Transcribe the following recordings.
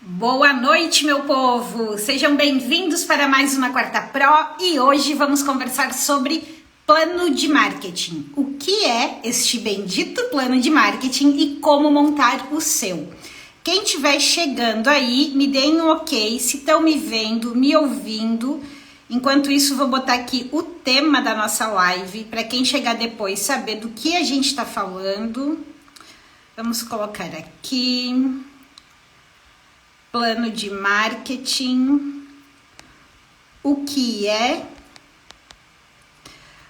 Boa noite, meu povo! Sejam bem-vindos para mais uma Quarta Pro e hoje vamos conversar sobre plano de marketing. O que é este bendito plano de marketing e como montar o seu? Quem estiver chegando aí, me deem um ok, se estão me vendo, me ouvindo. Enquanto isso, vou botar aqui o tema da nossa live, para quem chegar depois saber do que a gente está falando. Vamos colocar aqui... Plano de marketing, o que é?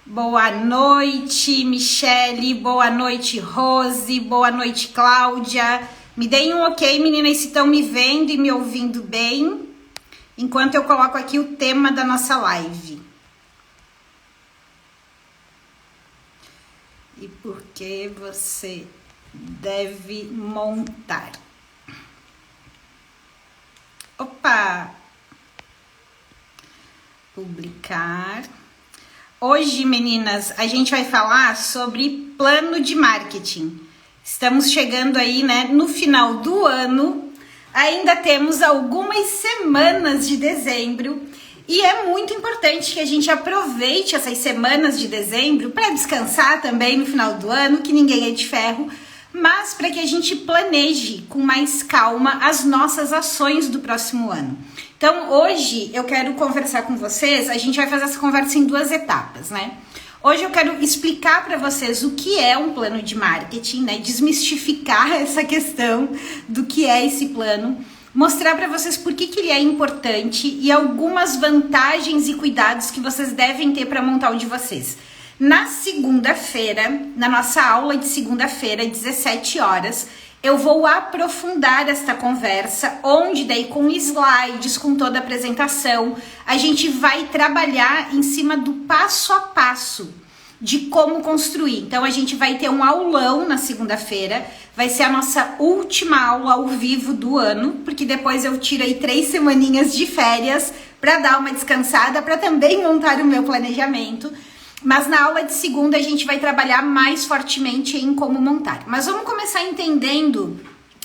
Boa noite, Michele, boa noite, Rose, boa noite, Cláudia. Me deem um ok, meninas, se estão me vendo e me ouvindo bem, enquanto eu coloco aqui o tema da nossa live. E por que você deve montar? Opa! Publicar. Hoje, meninas, a gente vai falar sobre plano de marketing. Estamos chegando aí, né, no final do ano. Ainda temos algumas semanas de dezembro. E é muito importante que a gente aproveite essas semanas de dezembro para descansar também no final do ano, que ninguém é de ferro. Mas para que a gente planeje com mais calma as nossas ações do próximo ano. Então, hoje eu quero conversar com vocês, a gente vai fazer essa conversa em duas etapas, né? Hoje eu quero explicar para vocês o que é um plano de marketing, né? Desmistificar essa questão do que é esse plano, mostrar para vocês por que ele é importante e algumas vantagens e cuidados que vocês devem ter para montar o de vocês. Na segunda-feira, na nossa aula de segunda-feira, 17 horas, eu vou aprofundar esta conversa, onde daí com slides, com toda a apresentação, a gente vai trabalhar em cima do passo a passo de como construir. Então, a gente vai ter um aulão na segunda-feira, vai ser a nossa última aula ao vivo do ano, porque depois eu tiro aí 3 semaninhas de férias para dar uma descansada, para também montar o meu planejamento. Mas na aula de segunda a gente vai trabalhar mais fortemente em como montar. Mas vamos começar entendendo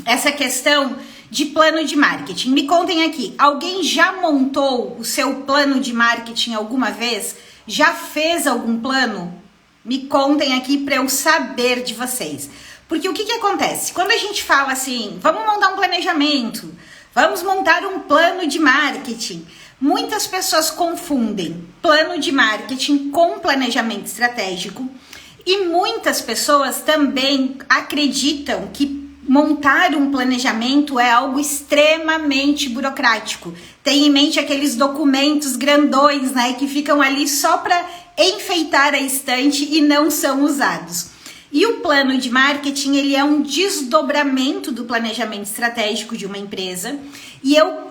essa questão de plano de marketing. Me contem aqui, alguém já montou o seu plano de marketing alguma vez? Já fez algum plano? Me contem aqui para eu saber de vocês. Porque o que acontece? Quando a gente fala assim, vamos montar um planejamento, vamos montar um plano de marketing... Muitas pessoas confundem plano de marketing com planejamento estratégico e muitas pessoas também acreditam que montar um planejamento é algo extremamente burocrático. Tem em mente aqueles documentos grandões, né, que ficam ali só para enfeitar a estante e não são usados. E o plano de marketing, ele é um desdobramento do planejamento estratégico de uma empresa e eu,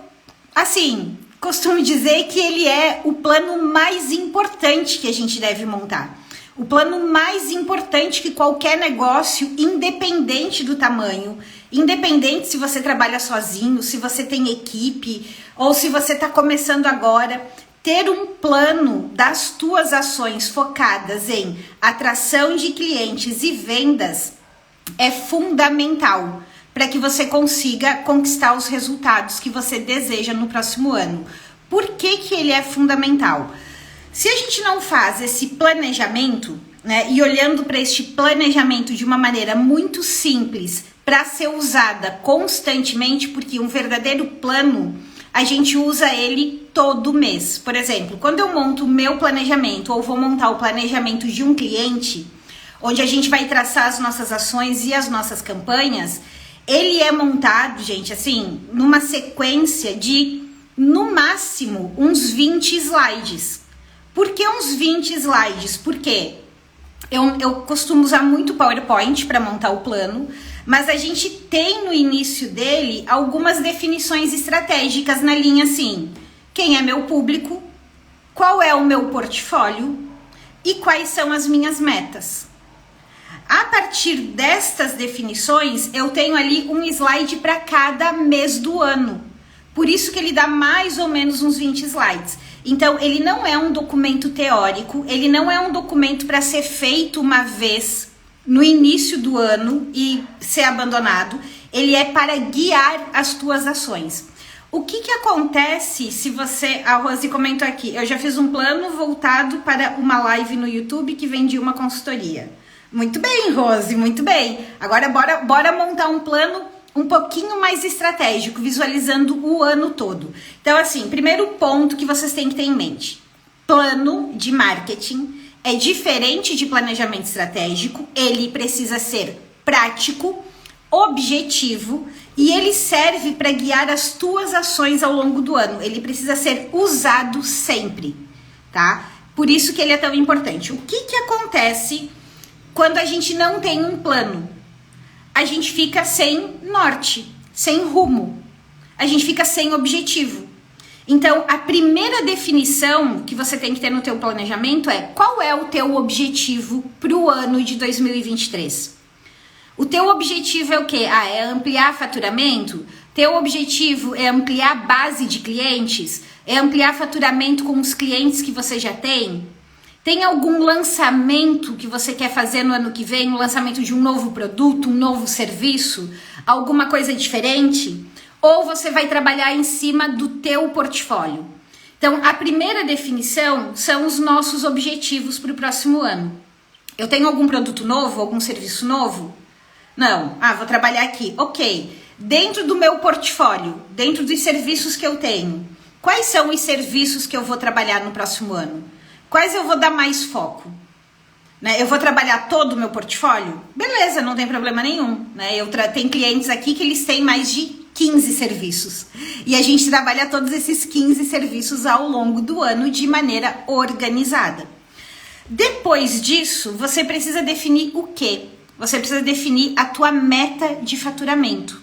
assim... costumo dizer que ele é o plano mais importante que a gente deve montar. O plano mais importante que qualquer negócio, independente do tamanho, independente se você trabalha sozinho, se você tem equipe ou se você está começando agora, ter um plano das tuas ações focadas em atração de clientes e vendas é fundamental para que você consiga conquistar os resultados que você deseja no próximo ano. Por que ele é fundamental? Se a gente não faz esse planejamento, né, e olhando para este planejamento de uma maneira muito simples, para ser usada constantemente, porque um verdadeiro plano, a gente usa ele todo mês. Por exemplo, quando eu monto o meu planejamento, ou vou montar o planejamento de um cliente, onde a gente vai traçar as nossas ações e as nossas campanhas, ele é montado, gente, assim, numa sequência de, no máximo, uns 20 slides. Por que uns 20 slides? Porque eu costumo usar muito PowerPoint para montar o plano, mas a gente tem no início dele algumas definições estratégicas na linha assim, quem é meu público, qual é o meu portfólio e quais são as minhas metas. A partir destas definições, eu tenho ali um slide para cada mês do ano. Por isso que ele dá mais ou menos uns 20 slides. Então, ele não é um documento teórico, ele não é um documento para ser feito uma vez no início do ano e ser abandonado. Ele é para guiar as tuas ações. O que acontece se você... A Rose comentou aqui, eu já fiz um plano voltado para uma live no YouTube que vendia uma consultoria. Muito bem, Rose, muito bem. Agora bora montar um plano um pouquinho mais estratégico, visualizando o ano todo. Então, assim, primeiro ponto que vocês têm que ter em mente. Plano de marketing é diferente de planejamento estratégico, ele precisa ser prático, objetivo e ele serve para guiar as tuas ações ao longo do ano. Ele precisa ser usado sempre, tá? Por isso que ele é tão importante. O que acontece quando a gente não tem um plano? A gente fica sem norte, sem rumo. A gente fica sem objetivo. Então, a primeira definição que você tem que ter no teu planejamento é qual é o teu objetivo para o ano de 2023. O teu objetivo é o quê? É ampliar faturamento? Teu objetivo é ampliar a base de clientes? É ampliar faturamento com os clientes que você já tem? Tem algum lançamento que você quer fazer no ano que vem? Um lançamento de um novo produto, um novo serviço? Alguma coisa diferente? Ou você vai trabalhar em cima do teu portfólio? Então, a primeira definição são os nossos objetivos para o próximo ano. Eu tenho algum produto novo, algum serviço novo? Não. Vou trabalhar aqui. Ok. Dentro do meu portfólio, dentro dos serviços que eu tenho, quais são os serviços que eu vou trabalhar no próximo ano? Quais eu vou dar mais foco? Eu vou trabalhar todo o meu portfólio? Beleza, não tem problema nenhum. Tem clientes aqui que eles têm mais de 15 serviços. E a gente trabalha todos esses 15 serviços ao longo do ano de maneira organizada. Depois disso, você precisa definir o quê? Você precisa definir a tua meta de faturamento.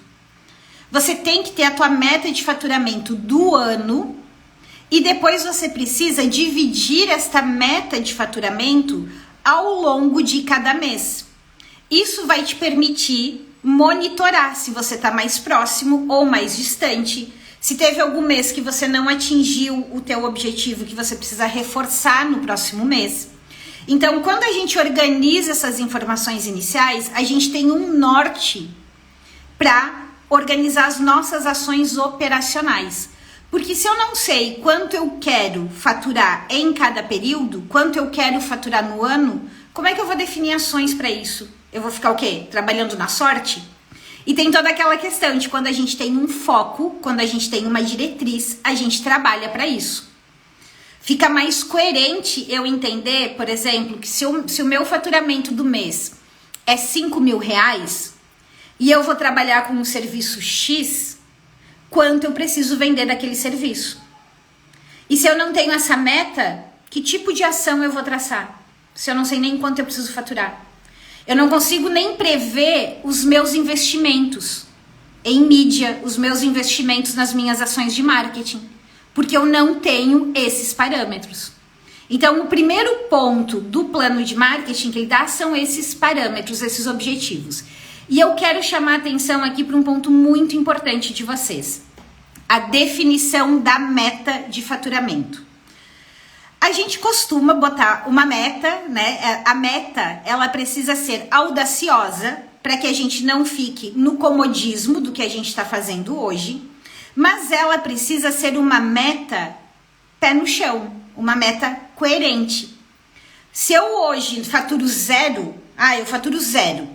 Você tem que ter a tua meta de faturamento do ano e depois você precisa dividir esta meta de faturamento ao longo de cada mês. Isso vai te permitir monitorar se você está mais próximo ou mais distante. Se teve algum mês que você não atingiu o teu objetivo, que você precisa reforçar no próximo mês. Então, quando a gente organiza essas informações iniciais, a gente tem um norte para organizar as nossas ações operacionais. Porque se eu não sei quanto eu quero faturar em cada período, quanto eu quero faturar no ano, como é que eu vou definir ações para isso? Eu vou ficar o quê? Trabalhando na sorte? E tem toda aquela questão de quando a gente tem um foco, quando a gente tem uma diretriz, a gente trabalha para isso. Fica mais coerente eu entender, por exemplo, que se o meu faturamento do mês é R$5.000 e eu vou trabalhar com um serviço X, quanto eu preciso vender daquele serviço? E se eu não tenho essa meta, que tipo de ação eu vou traçar? Se eu não sei nem quanto eu preciso faturar. Eu não consigo nem prever os meus investimentos em mídia, os meus investimentos nas minhas ações de marketing, porque eu não tenho esses parâmetros. Então, o primeiro ponto do plano de marketing que ele dá são esses parâmetros, esses objetivos. E eu quero chamar a atenção aqui para um ponto muito importante de vocês. A definição da meta de faturamento. A gente costuma botar uma meta, né? A meta, ela precisa ser audaciosa para que a gente não fique no comodismo do que a gente está fazendo hoje, mas ela precisa ser uma meta pé no chão, uma meta coerente. Se eu hoje faturo zero, eu faturo zero,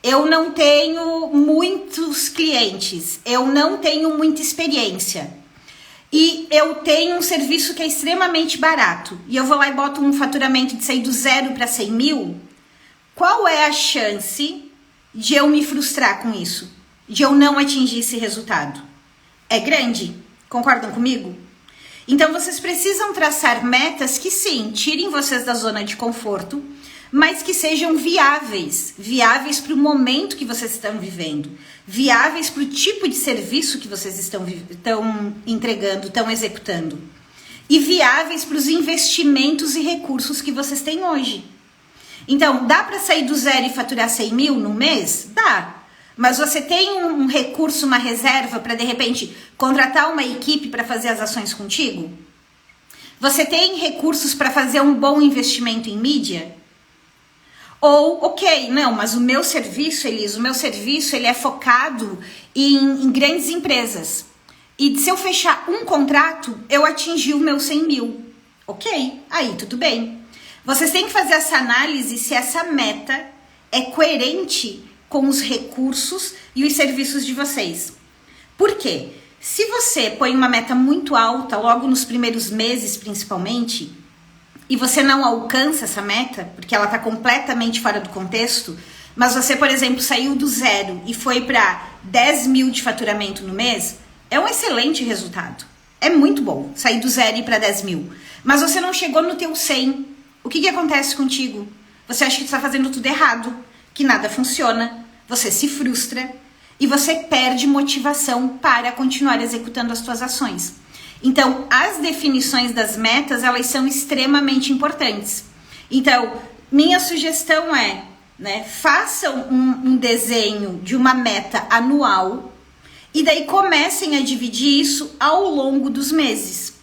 eu não tenho muitos clientes, eu não tenho muita experiência, e eu tenho um serviço que é extremamente barato, e eu vou lá e boto um faturamento de sair do zero para 100 mil, qual é a chance de eu me frustrar com isso? De eu não atingir esse resultado? É grande? Concordam comigo? Então vocês precisam traçar metas que sim, tirem vocês da zona de conforto, mas que sejam viáveis para o momento que vocês estão vivendo, viáveis para o tipo de serviço que vocês estão entregando, estão executando, e viáveis para os investimentos e recursos que vocês têm hoje. Então, dá para sair do zero e faturar 100 mil no mês? Dá. Mas você tem um recurso, uma reserva para, de repente, contratar uma equipe para fazer as ações contigo? Você tem recursos para fazer um bom investimento em mídia? Ou, ok, não, mas o meu serviço, Elis, ele é focado em grandes empresas. E se eu fechar um contrato, eu atingi o meu 100 mil. Ok, aí tudo bem. Vocês têm que fazer essa análise se essa meta é coerente com os recursos e os serviços de vocês. Por quê? Se você põe uma meta muito alta, logo nos primeiros meses principalmente, e você não alcança essa meta, porque ela está completamente fora do contexto, mas você, por exemplo, saiu do zero e foi para 10 mil de faturamento no mês, é um excelente resultado. É muito bom sair do zero e ir para 10 mil. Mas você não chegou no teu 100. O que acontece contigo? Você acha que está fazendo tudo errado, que nada funciona, você se frustra e você perde motivação para continuar executando as suas ações. Então, as definições das metas, elas são extremamente importantes. Então, minha sugestão é, façam um desenho de uma meta anual e daí comecem a dividir isso ao longo dos meses,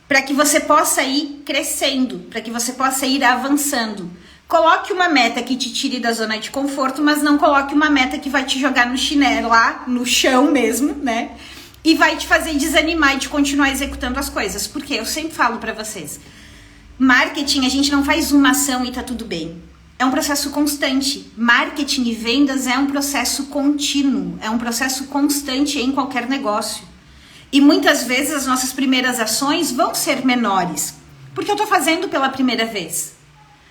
para que você possa ir crescendo, para que você possa ir avançando. Coloque uma meta que te tire da zona de conforto, mas não coloque uma meta que vai te jogar no chinelo, lá no chão mesmo, e vai te fazer desanimar e de continuar executando as coisas. Porque eu sempre falo para vocês, marketing a gente não faz uma ação e tá tudo bem. É um processo constante. Marketing e vendas é um processo contínuo, é um processo constante em qualquer negócio. E muitas vezes as nossas primeiras ações vão ser menores, porque eu tô fazendo pela primeira vez.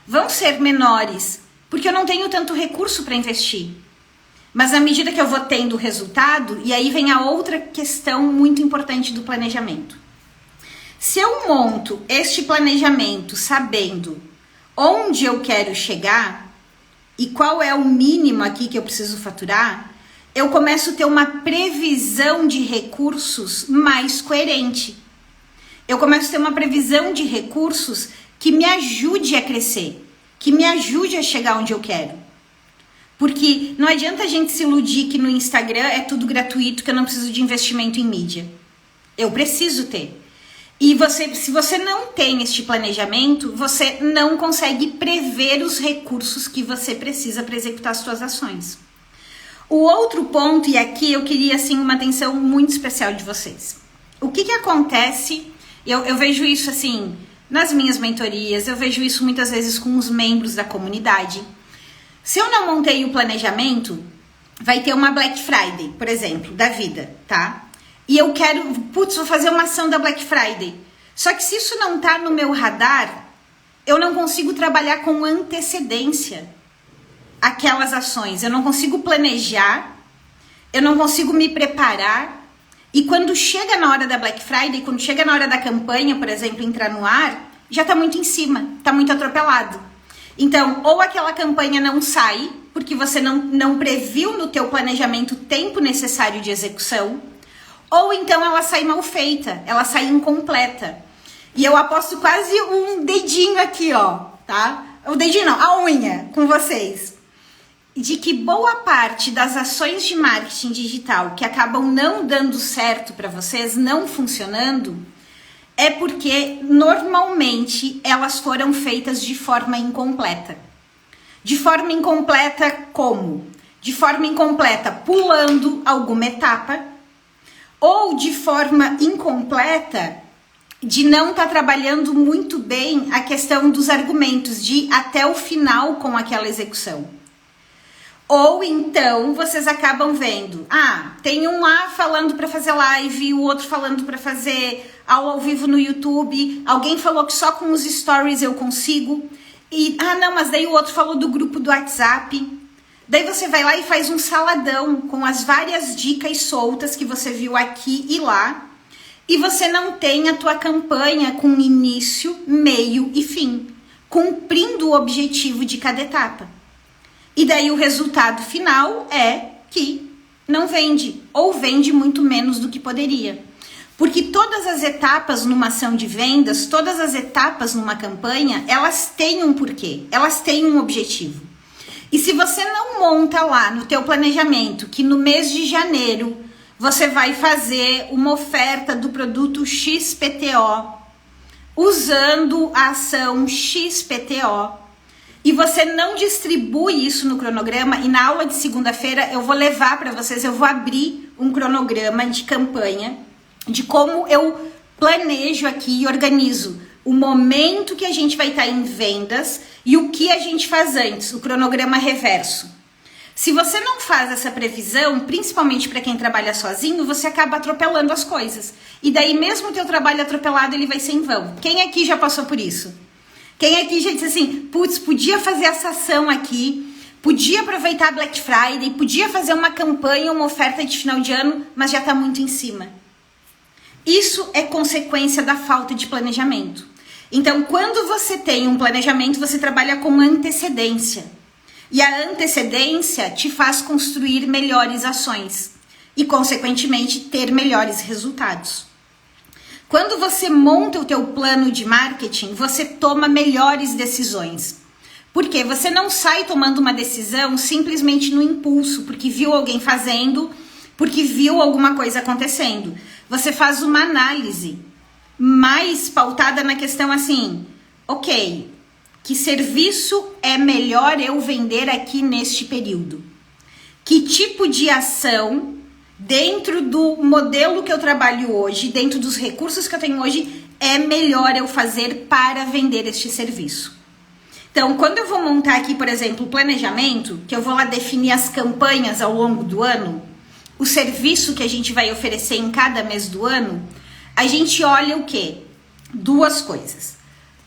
Vão ser menores, porque eu não tenho tanto recurso para investir. Mas à medida que eu vou tendo resultado, e aí vem a outra questão muito importante do planejamento. Se eu monto este planejamento sabendo onde eu quero chegar e qual é o mínimo aqui que eu preciso faturar, eu começo a ter uma previsão de recursos mais coerente. Eu começo a ter uma previsão de recursos que me ajude a crescer, que me ajude a chegar onde eu quero. Porque não adianta a gente se iludir que no Instagram é tudo gratuito, que eu não preciso de investimento em mídia. Eu preciso ter. E se você não tem este planejamento, você não consegue prever os recursos que você precisa para executar as suas ações. O outro ponto, e aqui eu queria assim uma atenção muito especial de vocês. O que acontece, eu vejo isso assim nas minhas mentorias, eu vejo isso muitas vezes com os membros da comunidade. Se eu não montei o planejamento, vai ter uma Black Friday, por exemplo, da vida, tá? E eu quero, vou fazer uma ação da Black Friday. Só que se isso não tá no meu radar, eu não consigo trabalhar com antecedência aquelas ações. Eu não consigo planejar, eu não consigo me preparar. E quando chega na hora da Black Friday, quando chega na hora da campanha, por exemplo, entrar no ar, já tá muito em cima, tá muito atropelado. Então, ou aquela campanha não sai, porque você não previu no teu planejamento o tempo necessário de execução, ou então ela sai mal feita, ela sai incompleta. E eu aposto quase um dedinho aqui, ó, tá? O dedinho não, a unha com vocês. De que boa parte das ações de marketing digital que acabam não dando certo para vocês, não funcionando, é porque normalmente elas foram feitas de forma incompleta. De forma incompleta como? De forma incompleta pulando alguma etapa, ou de forma incompleta de não estar trabalhando muito bem a questão dos argumentos, de ir até o final com aquela execução. Ou então vocês acabam vendo, tem um lá falando para fazer live, o outro falando para fazer aula ao vivo no YouTube, alguém falou que só com os stories eu consigo, e não, mas daí o outro falou do grupo do WhatsApp. Daí você vai lá e faz um saladão com as várias dicas soltas que você viu aqui e lá, e você não tem a tua campanha com início, meio e fim, cumprindo o objetivo de cada etapa. E daí o resultado final é que não vende, ou vende muito menos do que poderia. Porque todas as etapas numa ação de vendas, todas as etapas numa campanha, elas têm um porquê, elas têm um objetivo. E se você não monta lá no teu planejamento que no mês de janeiro você vai fazer uma oferta do produto XPTO, usando a ação XPTO, e você não distribui isso no cronograma, e na aula de segunda-feira eu vou levar para vocês, eu vou abrir um cronograma de campanha, de como eu planejo aqui e organizo o momento que a gente vai estar em vendas e o que a gente faz antes, o cronograma reverso. Se você não faz essa previsão, principalmente para quem trabalha sozinho, você acaba atropelando as coisas. E daí mesmo o teu trabalho atropelado, ele vai ser em vão. Quem aqui já passou por isso? Quem aqui já disse assim, putz, podia fazer essa ação aqui, podia aproveitar Black Friday, podia fazer uma campanha, uma oferta de final de ano, mas já está muito em cima. Isso é consequência da falta de planejamento. Então, quando você tem um planejamento, você trabalha com antecedência. E a antecedência te faz construir melhores ações e, consequentemente, ter melhores resultados. Quando você monta o teu plano de marketing, você toma melhores decisões. Por quê? Você não sai tomando uma decisão simplesmente no impulso, porque viu alguém fazendo, porque viu alguma coisa acontecendo. Você faz uma análise mais pautada na questão assim, ok, que serviço é melhor eu vender aqui neste período? Que tipo de ação, dentro do modelo que eu trabalho hoje, dentro dos recursos que eu tenho hoje, é melhor eu fazer para vender este serviço? Então, quando eu vou montar aqui, por exemplo, o planejamento, que eu vou lá definir as campanhas ao longo do ano, o serviço que a gente vai oferecer em cada mês do ano, a gente olha o quê? Duas coisas.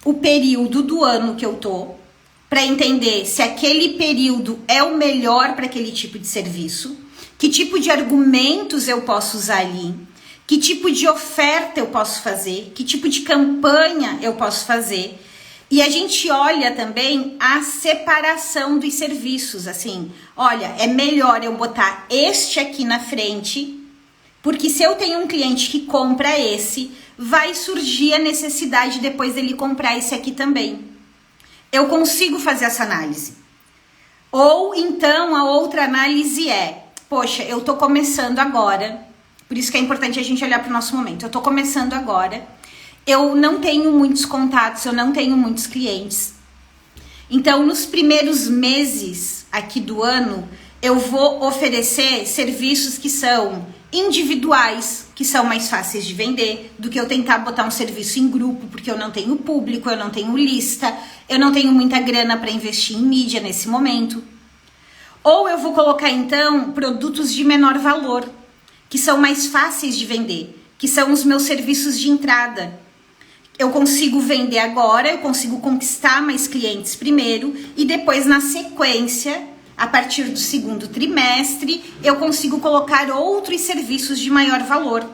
O período do ano que eu tô, para entender se aquele período é o melhor para aquele tipo de serviço, que tipo de argumentos eu posso usar ali, que tipo de oferta eu posso fazer, que tipo de campanha eu posso fazer. E a gente olha também a separação dos serviços, assim, olha, é melhor eu botar este aqui na frente, porque se eu tenho um cliente que compra esse, vai surgir a necessidade depois dele comprar esse aqui também. Eu consigo fazer essa análise. Ou então a outra análise é, poxa, eu tô começando agora, por isso que é importante a gente olhar para o nosso momento, eu tô começando agora, eu não tenho muitos contatos, eu não tenho muitos clientes. Então, nos primeiros meses aqui do ano, eu vou oferecer serviços que são individuais, que são mais fáceis de vender, do que eu tentar botar um serviço em grupo, porque eu não tenho público, eu não tenho lista, eu não tenho muita grana para investir em mídia nesse momento. Ou eu vou colocar, então, produtos de menor valor, que são mais fáceis de vender, que são os meus serviços de entrada. Eu consigo vender agora, eu consigo conquistar mais clientes primeiro e depois, na sequência, a partir do segundo trimestre, eu consigo colocar outros serviços de maior valor.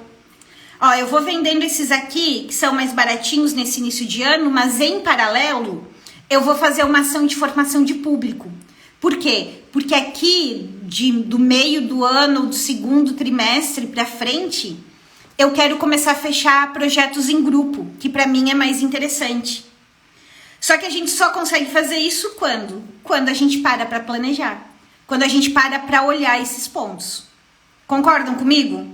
Ó, eu vou vendendo esses aqui, que são mais baratinhos nesse início de ano, mas em paralelo, eu vou fazer uma ação de formação de público. Por quê? Porque aqui, do meio do ano, do segundo trimestre para frente, eu quero começar a fechar projetos em grupo, que para mim é mais interessante. Só que a gente só consegue fazer isso quando? Quando a gente para planejar. Quando a gente para olhar esses pontos. Concordam comigo?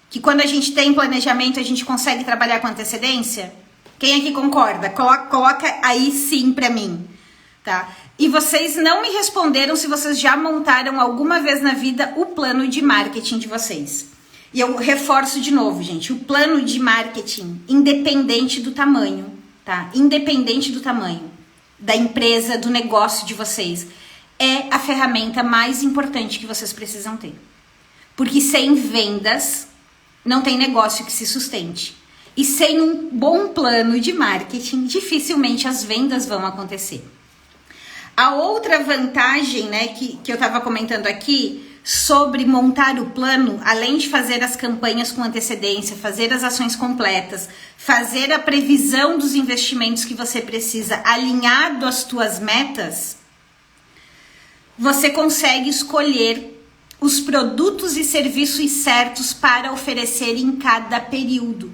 Que quando a gente tem planejamento, a gente consegue trabalhar com antecedência? Quem aqui concorda? Coloca aí sim para mim, tá? E vocês não me responderam se vocês já montaram alguma vez na vida o plano de marketing de vocês. E eu reforço de novo, gente, o plano de marketing, independente do tamanho, tá? Independente do tamanho da empresa, do negócio de vocês, é a ferramenta mais importante que vocês precisam ter. Porque sem vendas, não tem negócio que se sustente. E sem um bom plano de marketing, dificilmente as vendas vão acontecer. A outra vantagem, né, que eu estava comentando aqui, sobre montar o plano, além de fazer as campanhas com antecedência, fazer as ações completas, fazer a previsão dos investimentos que você precisa alinhado às tuas metas, você consegue escolher os produtos e serviços certos para oferecer em cada período.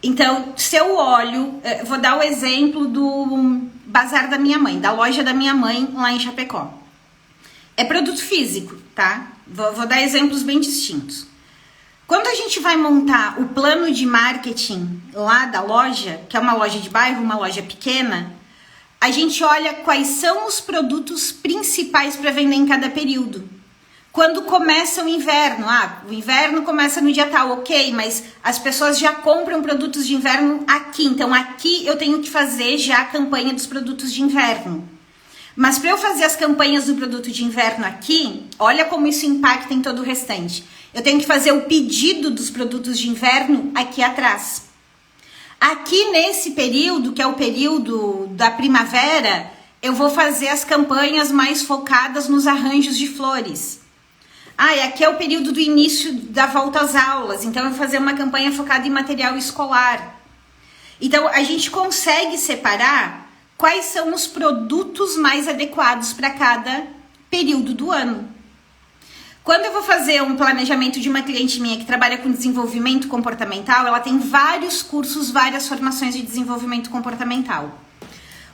Então, se eu olho, vou dar o exemplo do bazar da minha mãe, da loja da minha mãe lá em Chapecó. É produto físico, tá? Vou dar exemplos bem distintos. Quando a gente vai montar o plano de marketing lá da loja, que é uma loja de bairro, uma loja pequena, a gente olha quais são os produtos principais para vender em cada período. Quando começa o inverno, o inverno começa no dia tal, ok, mas as pessoas já compram produtos de inverno aqui, então aqui eu tenho que fazer já a campanha dos produtos de inverno. Mas para eu fazer as campanhas do produto de inverno aqui, olha como isso impacta em todo o restante. Eu tenho que fazer o pedido dos produtos de inverno aqui atrás. Aqui nesse período, que é o período da primavera, eu vou fazer as campanhas mais focadas nos arranjos de flores. E aqui é o período do início da volta às aulas, então eu vou fazer uma campanha focada em material escolar. Então a gente consegue separar quais são os produtos mais adequados para cada período do ano. Quando eu vou fazer um planejamento de uma cliente minha que trabalha com desenvolvimento comportamental, ela tem vários cursos, várias formações de desenvolvimento comportamental.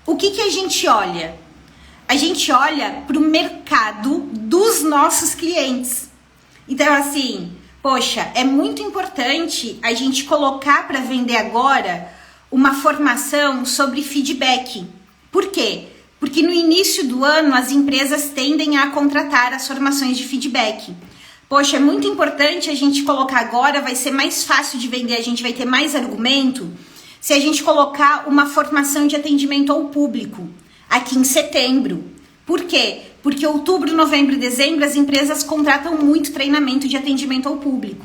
O que a gente olha? A gente olha para o mercado dos nossos clientes. Então, assim, poxa, é muito importante a gente colocar para vender agora uma formação sobre feedback. Por quê? Porque no início do ano as empresas tendem a contratar as formações de feedback. Poxa, é muito importante a gente colocar agora, vai ser mais fácil de vender, a gente vai ter mais argumento se a gente colocar uma formação de atendimento ao público aqui em setembro. Por quê? Porque outubro, novembro e dezembro as empresas contratam muito treinamento de atendimento ao público.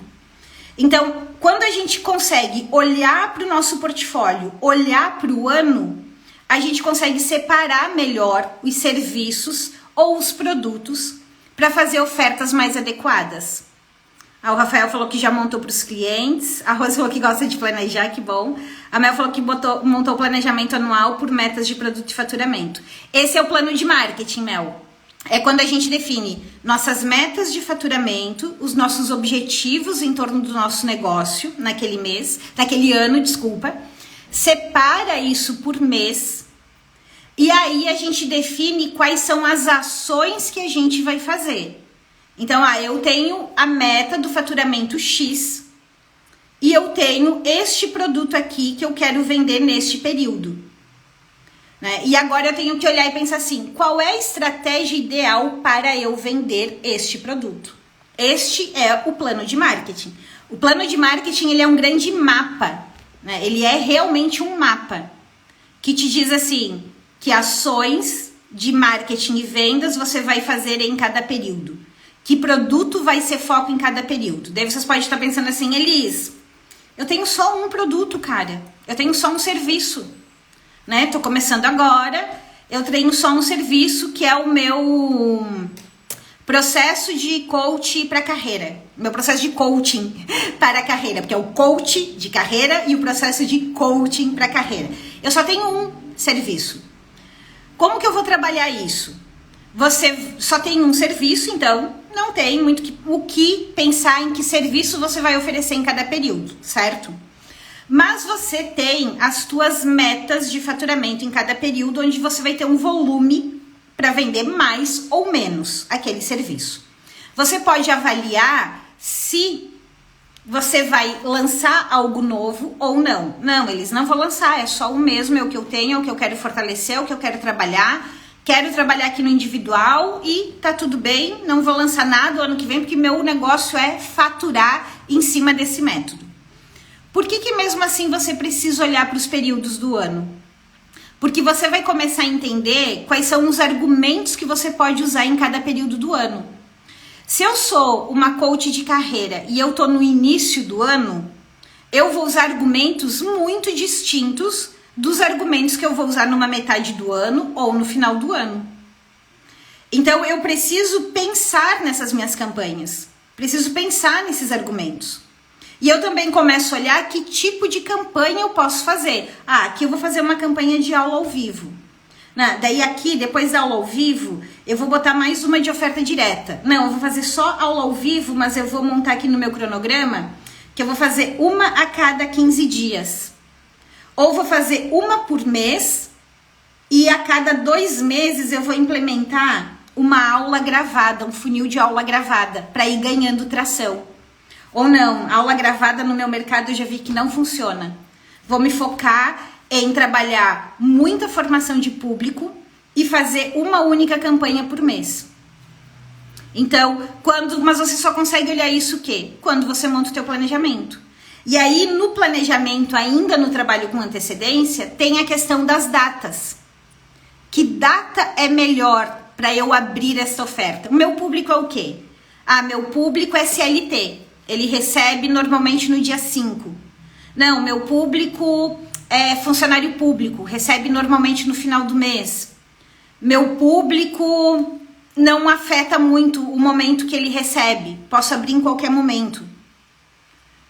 Então, quando a gente consegue olhar para o nosso portfólio, olhar para o ano, a gente consegue separar melhor os serviços ou os produtos para fazer ofertas mais adequadas. O Rafael falou que já montou para os clientes, a Rose falou que gosta de planejar, que bom. A Mel falou que montou o planejamento anual por metas de produto e faturamento. Esse é o plano de marketing, Mel. É quando a gente define nossas metas de faturamento, os nossos objetivos em torno do nosso negócio naquele ano, separa isso por mês e aí a gente define quais são as ações que a gente vai fazer. Então, eu tenho a meta do faturamento X e eu tenho este produto aqui que eu quero vender neste período. Né? E agora eu tenho que olhar e pensar assim, qual é a estratégia ideal para eu vender este produto? Este é o plano de marketing. O plano de marketing ele é um grande mapa, né? Ele é realmente um mapa que te diz assim, que ações de marketing e vendas você vai fazer em cada período. Que produto vai ser foco em cada período? Daí vocês podem estar pensando assim, Elis, eu tenho só um produto, cara. Eu tenho só um serviço, né? Tô começando agora, eu tenho só um serviço que é o meu processo de coach para carreira. Meu processo de coaching para a carreira, porque é o coach de carreira e o processo de coaching para carreira. Eu só tenho um serviço. Como que eu vou trabalhar isso? Você só tem um serviço, então não tem muito o que pensar em que serviço você vai oferecer em cada período, certo? Mas você tem as tuas metas de faturamento em cada período, onde você vai ter um volume para vender mais ou menos aquele serviço. Você pode avaliar se você vai lançar algo novo ou não. Não, eles não vão lançar, é só o mesmo, é o que eu tenho, é o que eu quero fortalecer, é o que eu quero trabalhar. Quero trabalhar aqui no individual e tá tudo bem, não vou lançar nada o ano que vem, porque meu negócio é faturar em cima desse método. Por que mesmo assim você precisa olhar para os períodos do ano? Porque você vai começar a entender quais são os argumentos que você pode usar em cada período do ano. Se eu sou uma coach de carreira e eu tô no início do ano, eu vou usar argumentos muito distintos dos argumentos que eu vou usar numa metade do ano ou no final do ano. Então eu preciso pensar nessas minhas campanhas, preciso pensar nesses argumentos. E eu também começo a olhar que tipo de campanha eu posso fazer. Aqui eu vou fazer uma campanha de aula ao vivo. Daí aqui, depois da aula ao vivo, eu vou botar mais uma de oferta direta. Não, eu vou fazer só aula ao vivo, mas eu vou montar aqui no meu cronograma que eu vou fazer uma a cada 15 dias. Ou vou fazer uma por mês e a cada 2 meses eu vou implementar uma aula gravada, um funil de aula gravada, para ir ganhando tração. Ou não, aula gravada no meu mercado eu já vi que não funciona. Vou me focar em trabalhar muita formação de público e fazer uma única campanha por mês. Então, mas você só consegue olhar isso o quê? Quando você monta o teu planejamento. E aí, no planejamento, ainda no trabalho com antecedência, tem a questão das datas. Que data é melhor para eu abrir essa oferta? O meu público é o quê? Meu público é CLT. Ele recebe normalmente no dia 5. Não, meu público é funcionário público. Recebe normalmente no final do mês. Meu público não afeta muito o momento que ele recebe. Posso abrir em qualquer momento.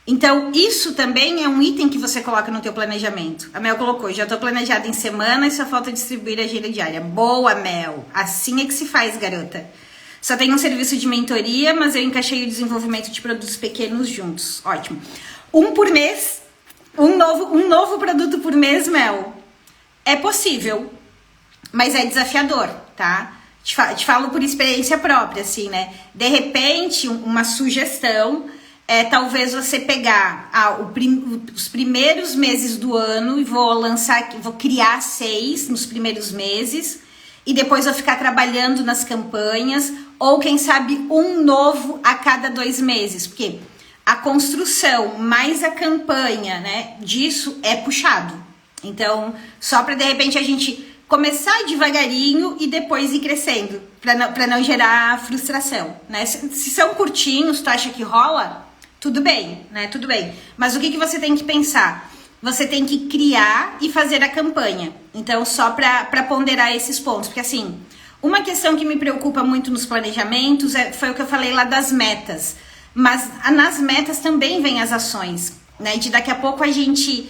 Então, isso também é um item que você coloca no teu planejamento. A Mel colocou, já estou planejada em semana e só falta distribuir a agenda diária. Boa, Mel! Assim é que se faz, garota. Só tenho um serviço de mentoria, mas eu encaixei o desenvolvimento de produtos pequenos juntos. Ótimo. Um por mês, um novo produto por mês, Mel. É possível, mas é desafiador, tá? Te falo por experiência própria, assim, né? De repente, uma sugestão talvez você pegar os primeiros meses do ano e vou criar 6 nos primeiros meses e depois vou ficar trabalhando nas campanhas ou quem sabe um novo a cada 2 meses, porque a construção mais a campanha, né, disso é puxado. Então, só para de repente a gente começar devagarinho e depois ir crescendo, para não gerar frustração, né? Se são curtinhos, tu acha que rola? Tudo bem, né? Tudo bem. Mas o que você tem que pensar? Você tem que criar e fazer a campanha. Então, só para ponderar esses pontos. Porque, assim, uma questão que me preocupa muito nos planejamentos foi o que eu falei lá das metas. Mas nas metas também vem as ações, né? De daqui a pouco a gente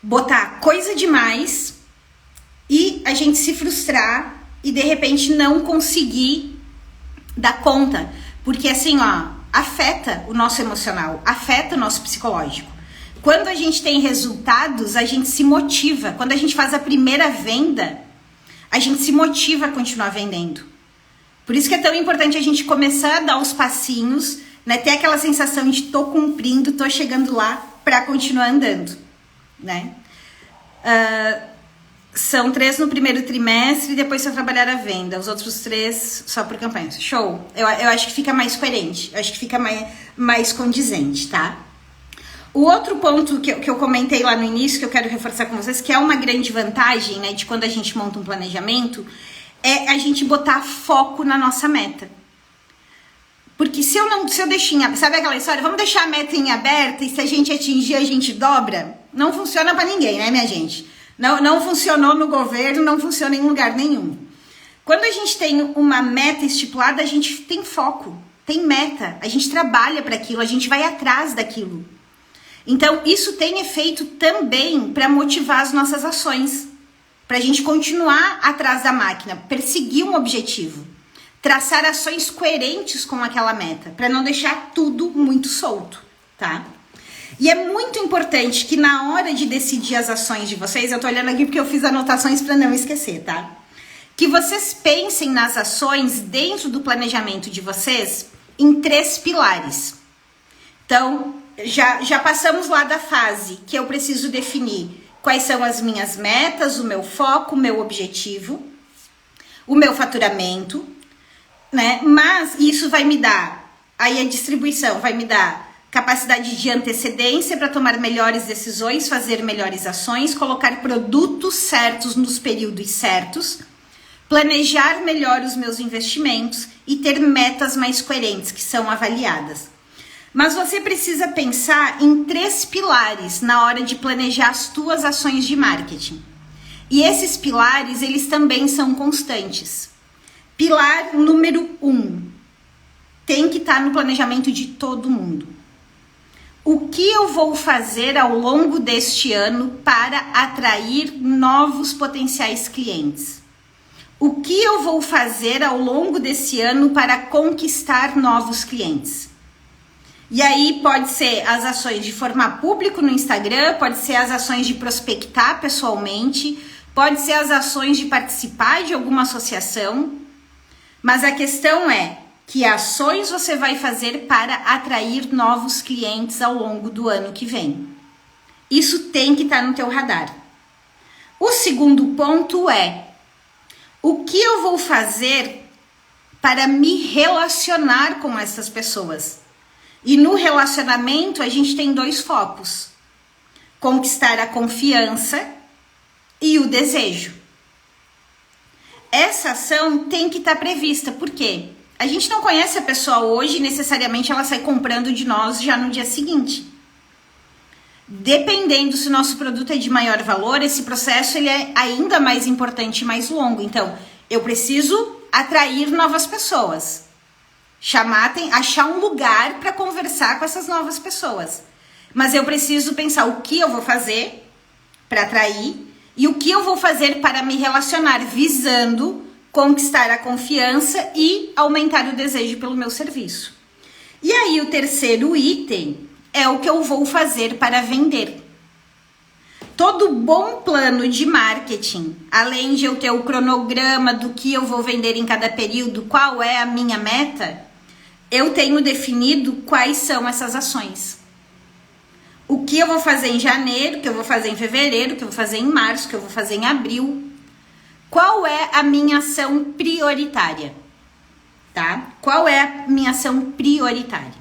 botar coisa demais e a gente se frustrar e, de repente, não conseguir dar conta. Porque, assim, afeta o nosso emocional, afeta o nosso psicológico. Quando a gente tem resultados, a gente se motiva. Quando a gente faz a primeira venda, a gente se motiva a continuar vendendo. Por isso que é tão importante a gente começar a dar os passinhos, né? Ter aquela sensação de tô cumprindo, tô chegando lá para continuar andando, né? São 3 no primeiro trimestre e depois só trabalhar a venda. Os outros 3 só por campanhas. Show! Eu acho que fica mais coerente. Eu acho que fica mais condizente, tá? O outro ponto que eu comentei lá no início, que eu quero reforçar com vocês, que é uma grande vantagem, né, de quando a gente monta um planejamento, é a gente botar foco na nossa meta. Porque se eu deixar, sabe aquela história? Vamos deixar a meta em aberta e se a gente atingir, a gente dobra? Não funciona pra ninguém, né, minha gente? Não funcionou no governo, não funciona em lugar nenhum. Quando a gente tem uma meta estipulada, a gente tem foco, tem meta, a gente trabalha para aquilo, a gente vai atrás daquilo. Então, isso tem efeito também para motivar as nossas ações, para a gente continuar atrás da máquina, perseguir um objetivo, traçar ações coerentes com aquela meta, para não deixar tudo muito solto, tá? E é muito importante que na hora de decidir as ações de vocês, eu tô olhando aqui porque eu fiz anotações para não esquecer, tá? Que vocês pensem nas ações dentro do planejamento de vocês em 3 pilares. Então, já passamos lá da fase que eu preciso definir quais são as minhas metas, o meu foco, o meu objetivo, o meu faturamento, né? Mas isso vai me dar, aí a distribuição vai me dar capacidade de antecedência para tomar melhores decisões, fazer melhores ações, colocar produtos certos nos períodos certos, planejar melhor os meus investimentos e ter metas mais coerentes que são avaliadas. Mas você precisa pensar em 3 pilares na hora de planejar as tuas ações de marketing. E esses pilares, eles também são constantes. Pilar número 1, tem que estar no planejamento de todo mundo. O que eu vou fazer ao longo deste ano para atrair novos potenciais clientes? O que eu vou fazer ao longo desse ano para conquistar novos clientes? E aí pode ser as ações de formar público no Instagram, pode ser as ações de prospectar pessoalmente, pode ser as ações de participar de alguma associação. Mas a questão é, que ações você vai fazer para atrair novos clientes ao longo do ano que vem? Isso tem que estar no teu radar. O segundo ponto é: o que eu vou fazer para me relacionar com essas pessoas? E no relacionamento a gente tem 2 focos: conquistar a confiança e o desejo. Essa ação tem que estar prevista, por quê? A gente não conhece a pessoa hoje e necessariamente ela sai comprando de nós já no dia seguinte. Dependendo se o nosso produto é de maior valor, esse processo ele é ainda mais importante e mais longo. Então, eu preciso atrair novas pessoas, achar um lugar para conversar com essas novas pessoas. Mas eu preciso pensar o que eu vou fazer para atrair e o que eu vou fazer para me relacionar, visando conquistar a confiança e aumentar o desejo pelo meu serviço. E aí o terceiro item é o que eu vou fazer para vender. Todo bom plano de marketing, além de eu ter o cronograma do que eu vou vender em cada período, qual é a minha meta, eu tenho definido quais são essas ações. O que eu vou fazer em janeiro, o que eu vou fazer em fevereiro, o que eu vou fazer em março, o que eu vou fazer em abril. Qual é a minha ação prioritária? Tá? Qual é a minha ação prioritária?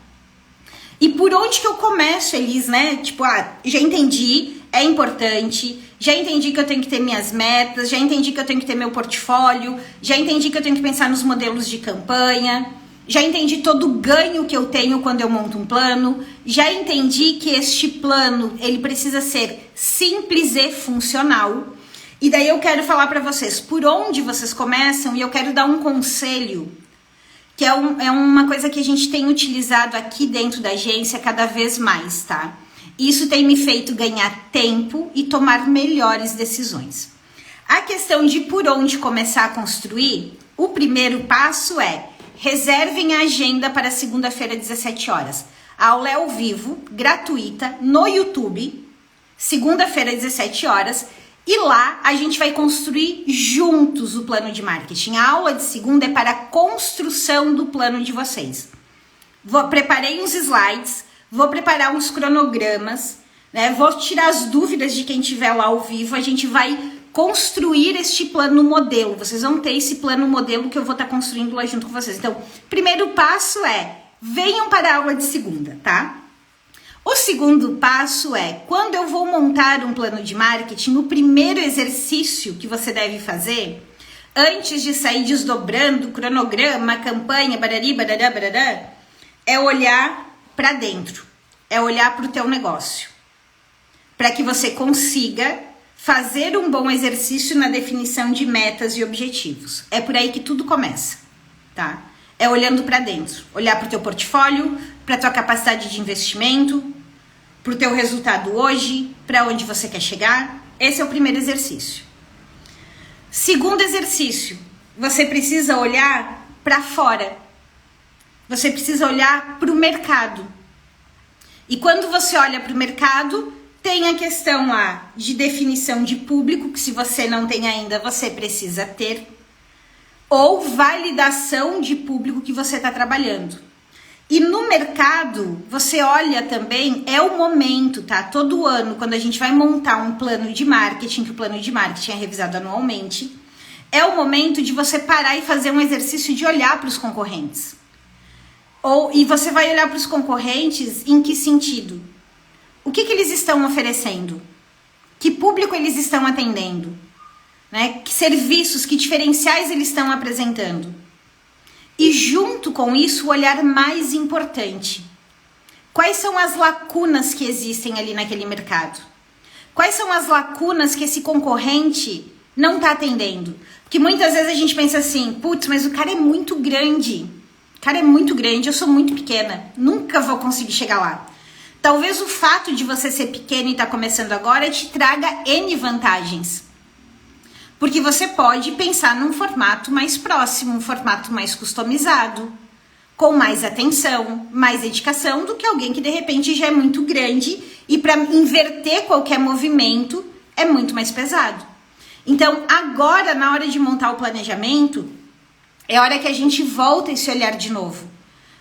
E por onde que eu começo, Elis, né? Tipo, já entendi, é importante, já entendi que eu tenho que ter minhas metas, já entendi que eu tenho que ter meu portfólio, já entendi que eu tenho que pensar nos modelos de campanha, já entendi todo o ganho que eu tenho quando eu monto um plano, já entendi que este plano, ele precisa ser simples e funcional. E daí eu quero falar para vocês por onde vocês começam e eu quero dar um conselho, que é uma coisa que a gente tem utilizado aqui dentro da agência cada vez mais, tá? Isso tem me feito ganhar tempo e tomar melhores decisões. A questão de por onde começar a construir, o primeiro passo é: reservem a agenda para segunda-feira, 17 horas. A aula é ao vivo, gratuita, no YouTube, segunda-feira, 17 horas. E lá a gente vai construir juntos o plano de marketing. A aula de segunda é para a construção do plano de vocês. Preparei uns slides, vou preparar uns cronogramas, né? Vou tirar as dúvidas de quem estiver lá ao vivo. A gente vai construir este plano modelo. Vocês vão ter esse plano modelo que eu vou estar construindo lá junto com vocês. Então, primeiro passo é: venham para a aula de segunda, tá? O segundo passo é: quando eu vou montar um plano de marketing, o primeiro exercício que você deve fazer, antes de sair desdobrando o cronograma, campanha, barari, barará, barará, é olhar para dentro, é olhar para o teu negócio, para que você consiga fazer um bom exercício na definição de metas e objetivos. É por aí que tudo começa, tá? É olhando para dentro, olhar para o teu portfólio, para a tua capacidade de investimento, para o teu resultado hoje, para onde você quer chegar. Esse é o primeiro exercício. Segundo exercício, você precisa olhar para fora. Você precisa olhar para o mercado. E quando você olha para o mercado, tem a questão lá de definição de público, que se você não tem ainda, você precisa ter, ou validação de público que você está trabalhando. E no mercado, você olha também, é o momento, tá? Todo ano, quando a gente vai montar um plano de marketing, que o plano de marketing é revisado anualmente, é o momento de você parar e fazer um exercício de olhar para os concorrentes. E você vai olhar para os concorrentes em que sentido? O que eles estão oferecendo? Que público eles estão atendendo? Né? Que serviços, que diferenciais eles estão apresentando? E junto com isso, o olhar mais importante: quais são as lacunas que existem ali naquele mercado? Quais são as lacunas que esse concorrente não está atendendo? Porque muitas vezes a gente pensa assim: putz, mas o cara é muito grande. O cara é muito grande, eu sou muito pequena. Nunca vou conseguir chegar lá. Talvez o fato de você ser pequeno e estar começando agora te traga N vantagens. Porque você pode pensar num formato mais próximo, um formato mais customizado, com mais atenção, mais dedicação do que alguém que de repente já é muito grande e para inverter qualquer movimento é muito mais pesado. Então agora, na hora de montar o planejamento, é hora que a gente volta esse olhar de novo.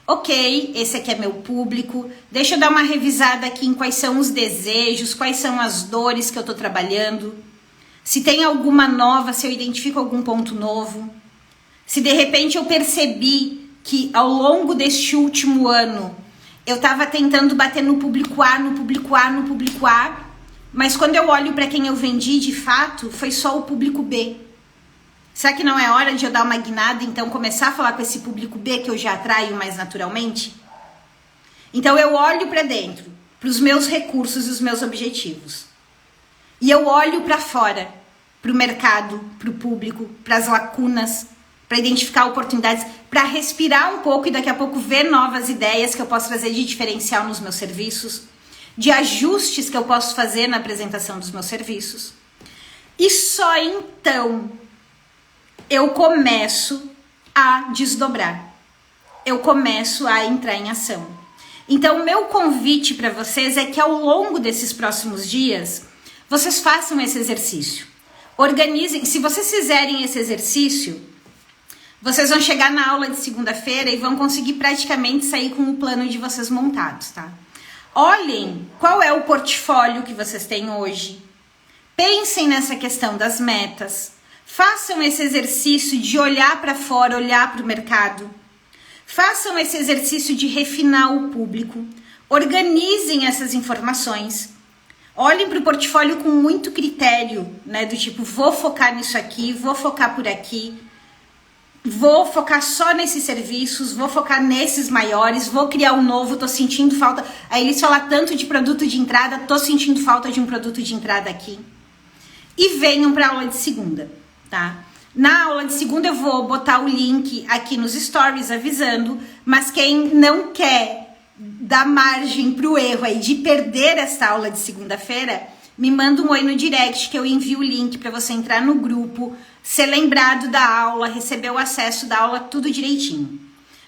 Ok, esse aqui é meu público, deixa eu dar uma revisada aqui em quais são os desejos, quais são as dores que eu tô trabalhando. se tem alguma nova, se eu identifico algum ponto novo, se de repente eu percebi que ao longo deste último ano eu estava tentando bater no público A, no público A, no público A, mas quando eu olho para quem eu vendi de fato, foi só o público B. Será que não é hora de eu dar uma guinada e então começar a falar com esse público B que eu já atraio mais naturalmente? Então eu olho para dentro, para os meus recursos e os meus objetivos. E eu olho para fora, para o mercado, para o público, para as lacunas, para identificar oportunidades, para respirar um pouco e daqui a pouco ver novas ideias que eu posso trazer de diferencial nos meus serviços, de ajustes que eu posso fazer na apresentação dos meus serviços. E só então eu começo a desdobrar. Eu começo a entrar em ação. Então, meu convite para vocês é que ao longo desses próximos dias, vocês façam esse exercício. Organizem. Se vocês fizerem esse exercício, vocês vão chegar na aula de segunda-feira e vão conseguir praticamente sair com o plano de vocês montados, tá? Olhem qual é o portfólio que vocês têm hoje. Pensem nessa questão das metas. Façam esse exercício de olhar para fora, olhar para o mercado. Façam esse exercício de refinar o público. Organizem essas informações. Olhem para o portfólio com muito critério, né? Do tipo, vou focar nisso aqui, vou focar por aqui. Vou focar só nesses serviços, vou focar nesses maiores, vou criar um novo, tô sentindo falta. Aí eles falam tanto de produto de entrada, tô sentindo falta de um produto de entrada aqui. E venham para a aula de segunda, tá? Na aula de segunda eu vou botar o link aqui nos stories avisando, mas quem não quer dar margem para o erro aí de perder essa aula de segunda-feira, me manda um oi no direct que eu envio o link para você entrar no grupo, ser lembrado da aula, receber o acesso da aula, tudo direitinho.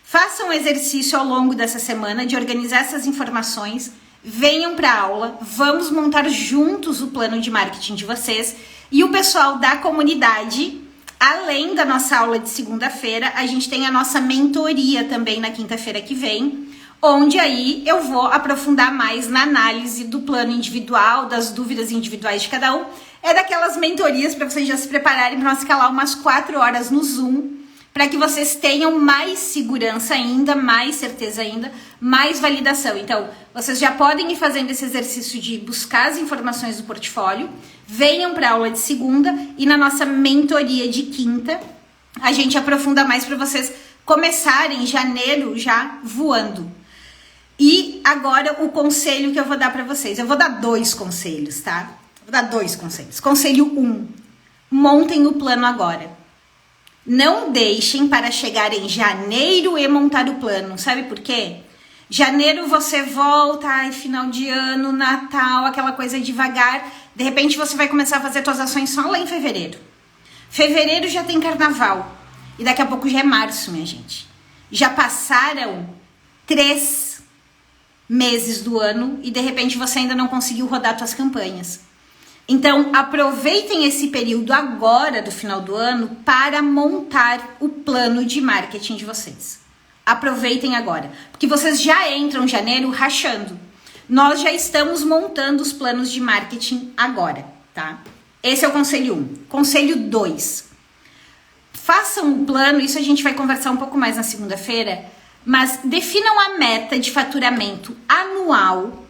Façam um exercício ao longo dessa semana de organizar essas informações, venham para a aula, vamos montar juntos o plano de marketing de vocês e o pessoal da comunidade. Além da nossa aula de segunda-feira, a gente tem a nossa mentoria também na quinta-feira que vem, onde aí eu vou aprofundar mais na análise do plano individual, das dúvidas individuais de cada um. É daquelas mentorias para vocês já se prepararem para nós ficar lá umas 4 horas no Zoom, para que vocês tenham mais segurança ainda, mais certeza ainda, mais validação. Então, vocês já podem ir fazendo esse exercício de buscar as informações do portfólio, venham para a aula de segunda e na nossa mentoria de quinta, a gente aprofunda mais para vocês começarem janeiro já voando. E agora o conselho que eu vou dar para vocês. Eu vou dar 2 conselhos, tá? Vou dar 2 conselhos. Conselho 1. Montem o plano agora. Não deixem para chegar em janeiro e montar o plano. Sabe por quê? Janeiro você volta, ai, final de ano, Natal, aquela coisa devagar. De repente você vai começar a fazer suas ações só lá em fevereiro. Fevereiro já tem carnaval. E daqui a pouco já é março, minha gente. Já passaram 3 meses do ano e de repente você ainda não conseguiu rodar suas campanhas. Então, aproveitem esse período agora do final do ano para montar o plano de marketing de vocês. Aproveitem agora, porque vocês já entram em janeiro rachando. Nós já estamos montando os planos de marketing agora, tá? Esse é o conselho 1. Conselho 2. Façam um plano, isso a gente vai conversar um pouco mais na segunda-feira, mas definam a meta de faturamento anual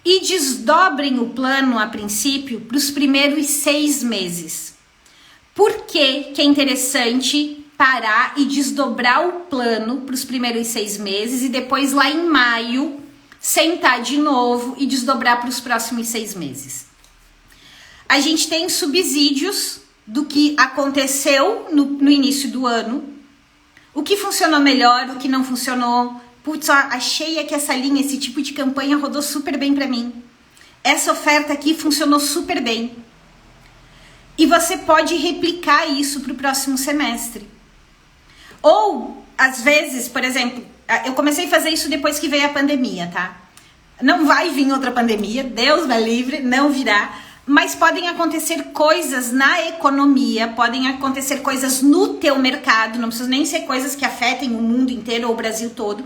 e desdobrem o plano a princípio para os primeiros 6 meses. Por que é interessante parar e desdobrar o plano para os primeiros 6 meses e depois lá em maio sentar de novo e desdobrar para os próximos 6 meses? A gente tem subsídios do que aconteceu no início do ano, o que funcionou melhor, o que não funcionou. Putz, achei que essa linha, esse tipo de campanha rodou super bem para mim. Essa oferta aqui funcionou super bem. E você pode replicar isso para o próximo semestre. Ou, às vezes, por exemplo, eu comecei a fazer isso depois que veio a pandemia, tá? Não vai vir outra pandemia, Deus vai livre, não virá. Mas podem acontecer coisas na economia, podem acontecer coisas no teu mercado, não precisa nem ser coisas que afetem o mundo inteiro ou o Brasil todo.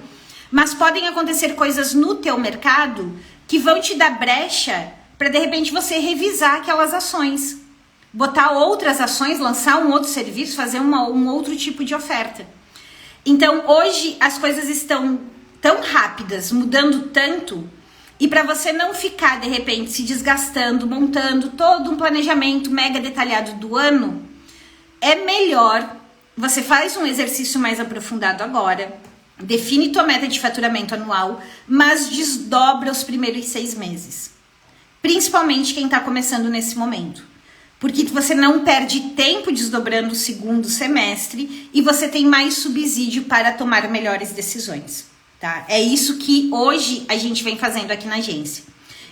Mas podem acontecer coisas no teu mercado que vão te dar brecha para de repente você revisar aquelas ações. botar outras ações, lançar um outro serviço, fazer um outro tipo de oferta. Então, hoje as coisas estão tão rápidas, mudando tanto, e para você não ficar, de repente, se desgastando, montando todo um planejamento mega detalhado do ano, é melhor você faz um exercício mais aprofundado agora, define tua meta de faturamento anual, mas desdobra os primeiros 6 meses. Principalmente quem está começando nesse momento. Porque você não perde tempo desdobrando o segundo semestre e você tem mais subsídio para tomar melhores decisões, tá? É isso que hoje a gente vem fazendo aqui na agência.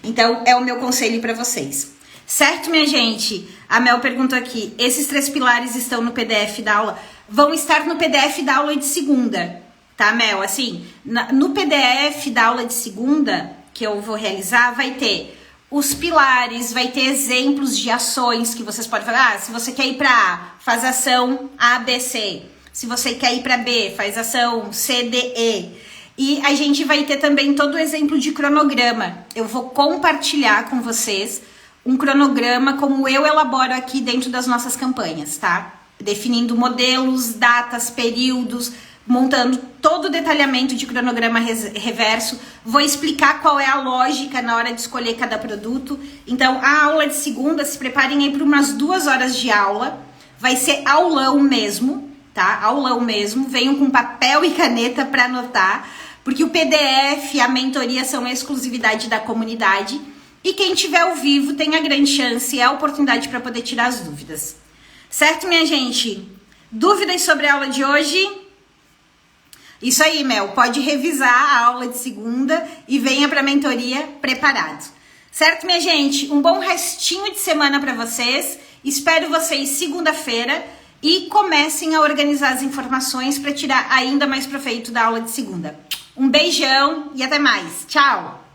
Então, é o meu conselho para vocês. Certo, minha gente? A Mel perguntou aqui, esses 3 pilares estão no PDF da aula? Vão estar no PDF da aula de segunda, tá, Mel? Assim, no PDF da aula de segunda, que eu vou realizar, vai ter os pilares, vai ter exemplos de ações que vocês podem falar. Se você quer ir para A, faz ação A, B, C. Se você quer ir para B, faz ação C, D, E. E a gente vai ter também todo o exemplo de cronograma. Eu vou compartilhar com vocês um cronograma como eu elaboro aqui dentro das nossas campanhas, tá? Definindo modelos, datas, períodos, montando todo o detalhamento de cronograma reverso. Vou explicar qual é a lógica na hora de escolher cada produto. Então, a aula de segunda, se preparem aí para umas 2 horas de aula. Vai ser aulão mesmo, tá? Aulão mesmo. Venham com papel e caneta para anotar, porque o PDF e a mentoria são exclusividade da comunidade. E quem tiver ao vivo tem a grande chance e a oportunidade para poder tirar as dúvidas. Certo, minha gente? Dúvidas sobre a aula de hoje? Isso aí, Mel. Pode revisar a aula de segunda e venha para a mentoria preparado. Certo, minha gente? Um bom restinho de semana para vocês. Espero vocês segunda-feira e comecem a organizar as informações para tirar ainda mais proveito da aula de segunda. Um beijão e até mais. Tchau!